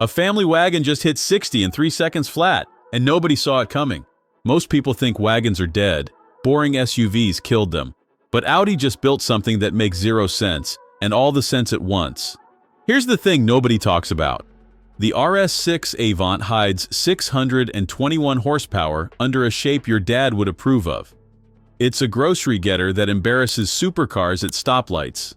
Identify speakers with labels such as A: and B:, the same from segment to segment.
A: A family wagon just hit 60 in 3 seconds flat, and nobody saw it coming. Most people think wagons are dead. Boring SUVs killed them. But Audi just built something that makes zero sense, and all the sense at once. Here's the thing nobody talks about. The RS6 Avant hides 621 horsepower under a shape your dad would approve of. It's a grocery getter that embarrasses supercars at stoplights.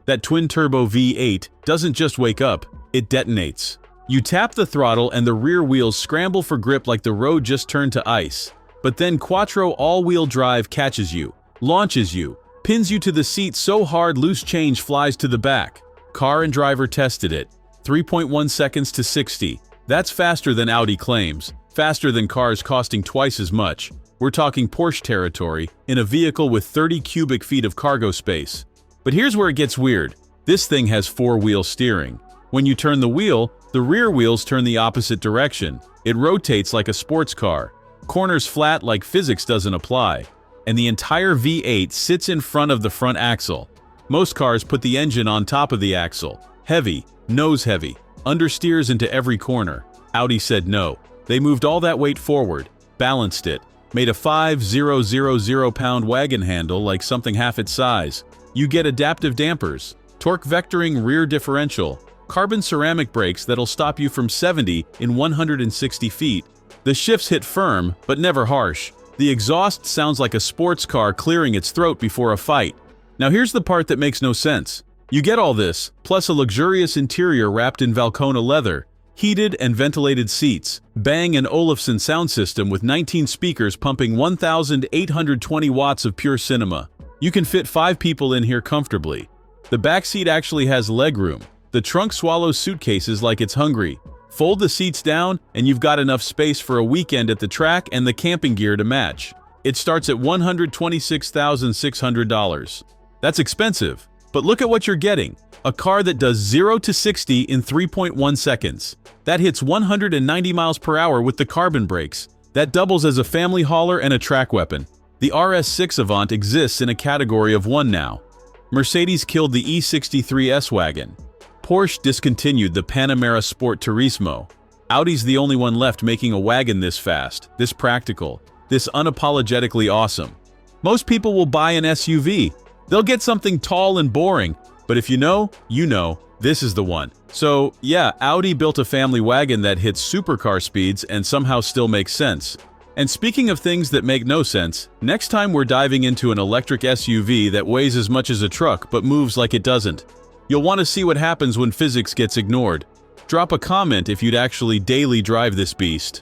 A: That twin-turbo V8 doesn't just wake up, it detonates. You tap the throttle and the rear wheels scramble for grip like the road just turned to ice. But then quattro all-wheel drive catches you, launches you, pins you to the seat so hard loose change flies to the back. Car and driver tested it. 3.1 seconds to 60. That's faster than Audi claims, faster than cars costing twice as much. We're talking Porsche territory in a vehicle with 30 cubic feet of cargo space. But here's where it gets weird. This thing has four-wheel steering. When you turn the wheel, the rear wheels turn the opposite direction. It rotates like a sports car. Corners flat like physics doesn't apply. And the entire V8 sits in front of the front axle. Most cars put the engine on top of the axle. Heavy, nose heavy, understeers into every corner. Audi said no. They moved all that weight forward, balanced it, made a 5,000-pound wagon handle like something half its size. You get adaptive dampers, torque vectoring rear differential, carbon ceramic brakes that'll stop you from 70 in 160 feet. The shifts hit firm, but never harsh. The exhaust sounds like a sports car clearing its throat before a fight. Now here's the part that makes no sense. You get all this, plus a luxurious interior wrapped in Valcona leather, heated and ventilated seats, Bang & Olufsen sound system with 19 speakers pumping 1,820 watts of pure cinema. You can fit 5 people in here comfortably. The back seat actually has legroom. The trunk swallows suitcases like it's hungry. Fold the seats down and you've got enough space for a weekend at the track and the camping gear to match. It starts at $126,600. That's expensive, but look at what you're getting. A car that does 0 to 60 in 3.1 seconds. That hits 190 miles per hour with the carbon brakes. That doubles as a family hauler and a track weapon. The RS6 Avant exists in a category of one now. Mercedes killed the E63 S wagon. Porsche discontinued the Panamera Sport Turismo. Audi's the only one left making a wagon this fast, this practical, this unapologetically awesome. Most people will buy an SUV. They'll get something tall and boring, but if you know, this is the one. So yeah, Audi built a family wagon that hits supercar speeds and somehow still makes sense. And speaking of things that make no sense, next time we're diving into an electric SUV that weighs as much as a truck but moves like it doesn't. You'll want to see what happens when physics gets ignored. Drop a comment if you'd actually daily drive this beast.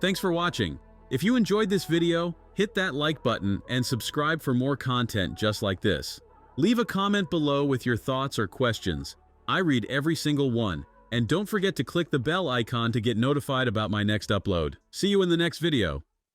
A: Thanks for watching. If you enjoyed this video, hit that like button and subscribe for more content just like this. Leave a comment below with your thoughts or questions. I read every single one. And don't forget to click the bell icon to get notified about my next upload. See you in the next video.